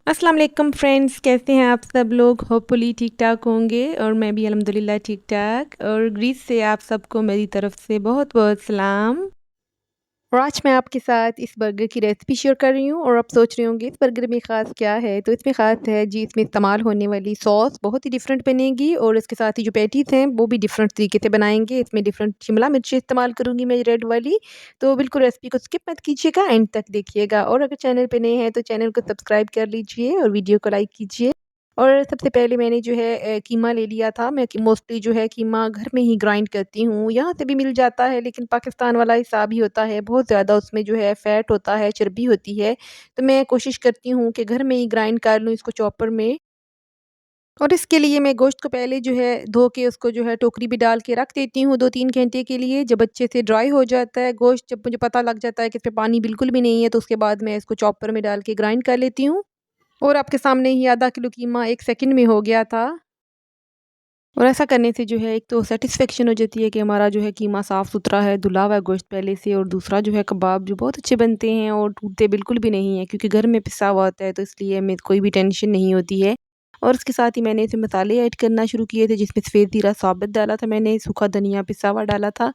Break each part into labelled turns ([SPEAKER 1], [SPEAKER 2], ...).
[SPEAKER 1] अस्सलाम वालेकुम फ्रेंड्स, कैसे हैं आप सब लोग? होपफुली ठीक-ठाक होंगे और मैं भी अल्हम्दुलिल्लाह ठीक-ठाक। और ग्रीस से आप सबको मेरी तरफ से बहुत-बहुत सलाम। और आज मैं आपके साथ इस बर्गर की रेसिपी शेयर कर रही हूँ और आप सोच रहे होंगे इस बर्गर में ख़ास क्या है? तो इसमें ख़ास है जी, इसमें इस्तेमाल होने वाली सॉस बहुत ही डिफरेंट बनेगी और इसके साथ ही जो पैटीज़ हैं वो भी डिफरेंट तरीके से बनाएँगे। इसमें डिफरेंट शिमला मिर्ची इस्तेमाल करूँगी मैं रेड वाली। तो बिल्कुल रेसिपी को स्किप मत कीजिएगा, एंड तक देखिएगा। और अगर चैनल पे नए हैं तो चैनल को सब्सक्राइब कर लीजिए और वीडियो को लाइक कीजिए। और सबसे पहले मैंने जो है कीमा ले लिया था। मैं कि मोस्टली जो है कीमा घर में ही ग्राइंड करती हूँ। यहाँ से भी मिल जाता है लेकिन पाकिस्तान वाला हिसाब ही होता है, बहुत ज़्यादा उसमें जो है फ़ैट होता है, चर्बी होती है। तो मैं कोशिश करती हूँ कि घर में ही ग्राइंड कर लूँ इसको चॉपर में। और इसके लिए मैं गोश्त को पहले जो है धो के उसको जो है टोकरी में डाल के रख देती हूँ 2-3 घंटे के लिए। जब अच्छे से ड्राई हो जाता है गोश्त, जब मुझे पता लग जाता है कि इसमें पानी बिल्कुल भी नहीं है, तो उसके बाद मैं इसको चॉपर में डाल के ग्राइंड कर लेती हूँ। और आपके सामने ही आधा किलो कीमा 1 सेकंड में हो गया था। और ऐसा करने से जो है एक तो सैटिस्फैक्शन हो जाती है कि हमारा जो है कीमा साफ़-सुथरा है, धुला हुआ है गोश्त पहले से। और दूसरा जो है कबाब जो बहुत अच्छे बनते हैं और टूटते बिल्कुल भी नहीं हैं, क्योंकि घर में पिसा हुआ होता है, तो इसलिए हमें कोई भी टेंशन नहीं होती है। और उसके साथ ही मैंने इसमें मसाले ऐड करना शुरू किए थे, जिसमें सफ़ेद ज़ीरा साबुत डाला था मैंने, सूखा धनिया पिसा हुआ डाला था,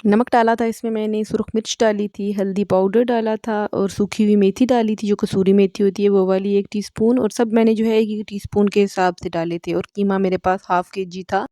[SPEAKER 1] नमक डाला था इसमें मैंने, सुरख मिर्च डाली थी, हल्दी पाउडर डाला था और सूखी हुई मेथी डाली थी, जो कसूरी मेथी होती है वो वाली 1 टीस्पून। और सब मैंने जो है 1-1 टीस्पून के हिसाब से डाले थे। और कीमा मेरे पास हाफ़ केजी था।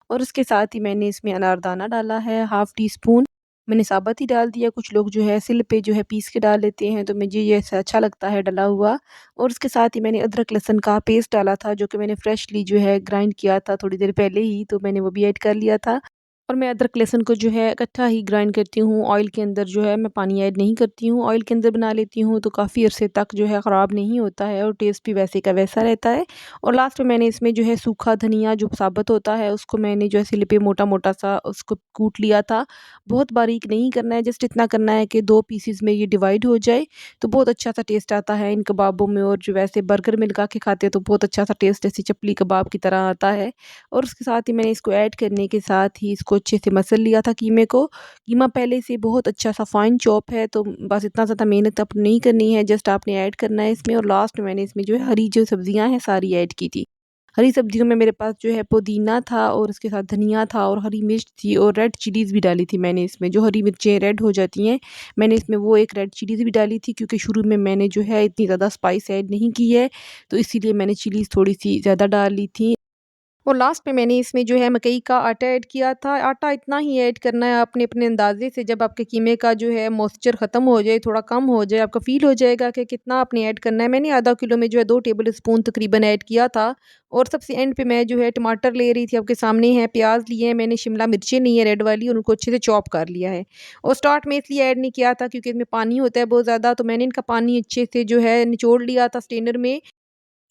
[SPEAKER 1] और उसके साथ ही मैंने इसमें अनारदाना डाला है हाफ़ टीस्पून। मैंने साबुत ही डाल दिया, कुछ लोग जो है सिल पे जो है पीस के डाल लेते हैं, तो मुझे ये ऐसा अच्छा लगता है डला हुआ। और उसके साथ ही मैंने अदरक लहसुन का पेस्ट डाला था, जो कि मैंने फ्रेशली जो है ग्राइंड किया था थोड़ी देर पहले ही, तो मैंने वो भी ऐड कर लिया था। और मैं अदरक लहसुन को जो है इकट्ठा ही ग्राइंड करती हूँ, ऑयल के अंदर जो है मैं पानी ऐड नहीं करती हूँ। ऑयल के अंदर बना लेती हूँ तो काफ़ी अरसे तक जो है ख़राब नहीं होता है और टेस्ट भी वैसे का वैसा रहता है। और लास्ट में मैंने इसमें जो है सूखा धनिया जो साबुत होता है, उसको मैंने जो है सिल पे मोटा-मोटा सा उसको कूट लिया था। बहुत बारीक नहीं करना है, जस्ट इतना करना है कि 2 पीसेज़ में ये डिवाइड हो जाए, तो बहुत अच्छा-सा टेस्ट आता है इन कबाबों में। और जो वैसे बर्गर में लगा के खाते हैं तो बहुत अच्छा-सा टेस्ट ऐसी चपली कबाब की तरह आता है। और उसके साथ ही मैंने इसको ऐड करने के साथ ही इसको अच्छे से मसल लिया था कीमे को। कीमा पहले से बहुत अच्छा-सा फाइन चॉप है, तो बस इतना ज़्यादा मेहनत आपको नहीं करनी है, जस्ट आपने ऐड करना है इसमें। और लास्ट में मैंने इसमें जो है हरी जो सब्जियाँ हैं सारी ऐड की थी। हरी सब्जियों में मेरे पास जो है पुदीना था और उसके साथ धनिया था और हरी मिर्च थी और रेड चिलीज़ भी डाली थी मैंने इसमें, जो हरी मिर्चें रेड हो जाती हैं, मैंने इसमें वो एक रेड चिलीज़ भी डाली थी, क्योंकि शुरू में मैंने जो है इतनी ज़्यादा स्पाइस ऐड नहीं की है, तो इसीलिए मैंने चिलीज़ थोड़ी-सी ज़्यादा डाल ली थी। और लास्ट में मैंने इसमें जो है मकई का आटा ऐड किया था। आटा इतना ही ऐड करना है आपने अपने अंदाज़े से, जब आपके कीमे का जो है मॉइस्चर ख़त्म हो जाए, थोड़ा कम हो जाए, आपको फ़ील हो जाएगा कि कितना आपने ऐड करना है। मैंने आधा किलो में जो है 2 टेबल स्पून तकरीबन ऐड किया था। और सबसे एंड पे मैं जो है टमाटर ले रही थी, आपके सामने है, प्याज़ लिए हैं मैंने, शिमला मिर्चें ली हैं रेड वाली, उनको अच्छे से चॉप कर लिया है। और स्टार्ट में इसलिए ऐड नहीं किया था क्योंकि इसमें पानी होता है बहुत ज़्यादा, तो मैंने इनका पानी अच्छे से जो है निचोड़ लिया था स्ट्रेनर में।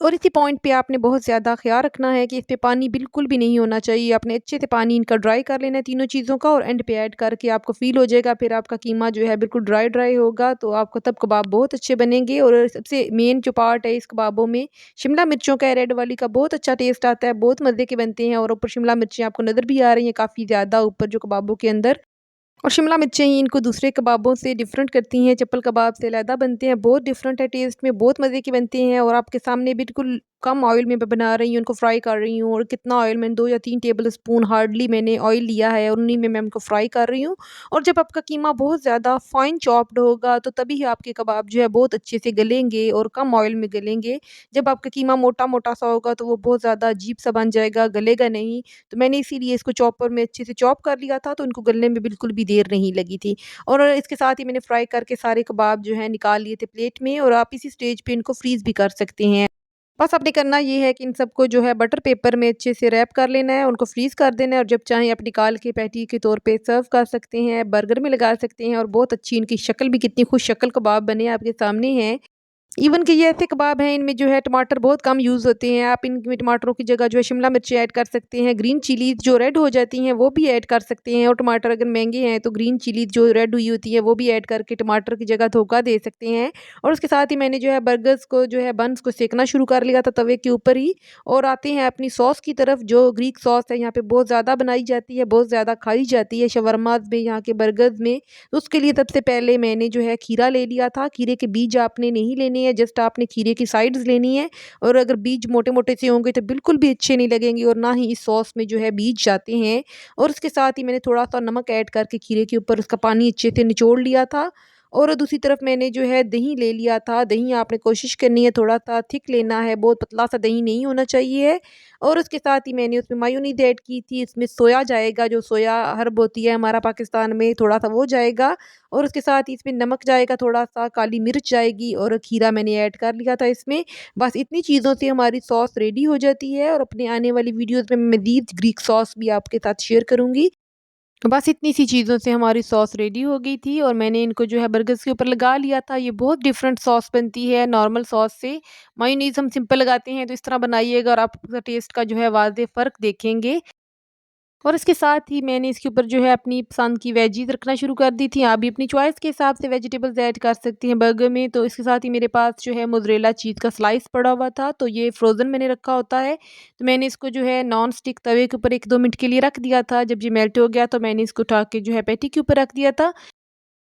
[SPEAKER 1] और इसी पॉइंट पे आपने बहुत ज़्यादा ख़्याल रखना है कि इस पे पानी बिल्कुल भी नहीं होना चाहिए। आपने अच्छे से पानी इनका ड्राई कर लेना है तीनों चीज़ों का, और एंड पे ऐड करके आपको फ़ील हो जाएगा, फिर आपका कीमा जो है बिल्कुल ड्राई ड्राई होगा, तो आपको तब कबाब बहुत अच्छे बनेंगे। और सबसे मेन जो पार्ट है इस कबाबों में, शिमला मिर्चों का, रेड वाली का बहुत अच्छा टेस्ट आता है, बहुत मज़े के बनते हैं। और ऊपर शिमला मिर्चें आपको नज़र भी आ रही हैं काफ़ी ज़्यादा ऊपर जो कबाबों के अंदर। और शिमला मिर्चें ही इनको दूसरे कबाबों से डिफ़रेंट करती हैं, चप्पल कबाब से अलहदा बनते हैं, बहुत डिफ़रेंट है टेस्ट में, बहुत मज़े के बनते हैं। और आपके सामने बिल्कुल कम ऑयल में मैं बना रही हूँ, उनको फ्राई कर रही हूँ। और कितना ऑयल, मैंने 2 या 3 टेबल स्पून हार्डली मैंने ऑयल लिया है और उन्हीं में मैं उनको फ्राई कर रही हूँ। और जब आपका कीमा बहुत ज़्यादा फाइन चॉप्ड होगा, तो तभी आपके कबाब जो है बहुत अच्छे से गलेंगे और कम ऑयल में गलेंगे। जब आपका कीमा मोटा-मोटा सा होगा, तो वो बहुत ज़्यादा अजीब-सा बन जाएगा, गलेगा नहीं। तो मैंने इसीलिए इसको चॉपर में अच्छे से चॉप कर लिया था, तो इनको गलने में बिल्कुल भी देर नहीं लगी थी। और इसके साथ ही मैंने फ्राई करके सारे कबाब जो हैं निकाल लिए थे प्लेट में। और आप इसी स्टेज पे इनको फ्रीज़ भी कर सकते हैं। बस आपने करना ये है कि इन सबको जो है बटर पेपर में अच्छे से रैप कर लेना है, उनको फ्रीज़ कर देना है, और जब चाहें आप निकाल के पैटी के तौर पे सर्व कर सकते हैं, बर्गर में लगा सकते हैं। और बहुत अच्छी इनकी शक्ल भी, कितनी खूब शक्ल कबाब बने आपके सामने हैं। इवन कि ये ऐसे कबाब हैं, इनमें जो है टमाटर बहुत कम यूज़ होते हैं। आप इनमें टमाटरों की जगह जो है शिमला मिर्ची ऐड कर सकते हैं, ग्रीन चिलीज़ जो रेड हो जाती हैं वो भी ऐड कर सकते हैं। और टमाटर अगर महंगे हैं तो ग्रीन चिलीज़ जो रेड हुई होती है वो भी ऐड करके टमाटर की जगह धोखा दे सकते हैं। और उसके साथ ही मैंने जो है बर्गर्स को जो है बन्स को सेकना शुरू कर लिया था तवे के ऊपर ही। और आते हैं अपनी सॉस की तरफ, जो ग्रीक सॉस है यहाँ पे बहुत ज़्यादा बनाई जाती है, बहुत ज़्यादा खाई जाती है शवरमाज़ में, यहाँ के बर्गर्स में। तो उसके लिए सबसे पहले मैंने जो है खीरा ले लिया था। खीरे के बीज आपने नहीं लेने है, जस्ट आपने खीरे की साइड्स लेनी है और अगर बीज मोटे-मोटे से होंगे तो बिल्कुल भी अच्छे नहीं लगेंगे और ना ही इस सॉस में जो है बीज जाते हैं। और उसके साथ ही मैंने थोड़ा-सा नमक ऐड करके खीरे के ऊपर उसका पानी अच्छे से निचोड़ लिया था और दूसरी तरफ मैंने जो है दही ले लिया था। दही आपने कोशिश करनी है थोड़ा-सा थिक लेना है, बहुत पतला-सा दही नहीं होना चाहिए। और उसके साथ ही मैंने उसमें मायोनीज़ ऐड की थी, इसमें सोया जाएगा, जो सोया हर्ब होती है हमारा पाकिस्तान में, थोड़ा-सा वो जाएगा और उसके साथ ही इसमें नमक जाएगा थोड़ा-सा, काली मिर्च जाएगी और खीरा मैंने ऐड कर लिया था इसमें। बस इतनी चीज़ों से हमारी सॉस रेडी हो जाती है और अपनी आने वाली वीडियोज़ में मज़ीद ग्रीक सॉस भी आपके साथ शेयर करूँगी। बस इतनी सी चीज़ों से हमारी सॉस रेडी हो गई थी और मैंने इनको जो है बर्गर्स के ऊपर लगा लिया था। ये बहुत डिफरेंट सॉस बनती है नॉर्मल सॉस से। मेयोनीज़ हम सिंपल लगाते हैं तो इस तरह बनाइएगा और आप टेस्ट का जो है वाज़ेह फ़र्क देखेंगे। और इसके साथ ही मैंने इसके ऊपर जो है अपनी पसंद की वेजीज़ रखना शुरू कर दी थी। आप भी अपनी चॉइस के हिसाब से वेजिटेबल्स ऐड कर सकती हैं बर्गर में। तो इसके साथ ही मेरे पास जो है मोज़रेला चीज़ का स्लाइस पड़ा हुआ था, तो ये फ्रोज़न मैंने रखा होता है। तो मैंने इसको जो है नॉन स्टिक तवे के ऊपर 1-2 मिनट के लिए रख दिया था। जब ये मेल्ट हो गया तो मैंने इसको उठा के जो है पैटी के ऊपर रख दिया था।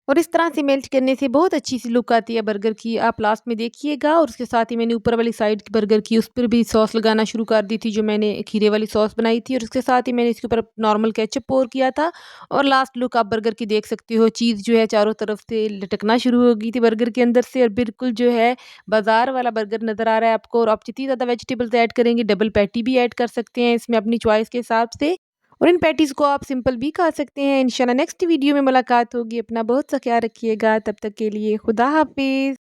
[SPEAKER 1] और इस तरह से मेल्ट करने से बहुत अच्छी-सी लुक आती है बर्गर की, आप लास्ट में देखिएगा। और उसके साथ ही मैंने ऊपर वाली साइड की बर्गर की उस पर भी सॉस लगाना शुरू कर दी थी, जो मैंने खीरे वाली सॉस बनाई थी और उसके साथ ही मैंने इसके ऊपर नॉर्मल केचअप पोर किया था। और लास्ट लुक आप बर्गर की देख सकते हो, चीज़ जो है चारों तरफ से लटकना शुरू हो गई थी बर्गर के अंदर से और बिल्कुल जो है बाज़ार वाला बर्गर नज़र आ रहा है आपको। और आप जितनी ज़्यादा वेजिटेबल्स ऐड करेंगे, डबल पैटी भी ऐड कर सकते हैं इसमें अपनी चॉइस के हिसाब से। और इन पैटीज़ को आप सिंपल भी खा सकते हैं। इंशाल्लाह नेक्स्ट वीडियो में मुलाकात होगी। अपना बहुत सा ख्याल रखिएगा। तब तक के लिए खुदा हाफ़िज़।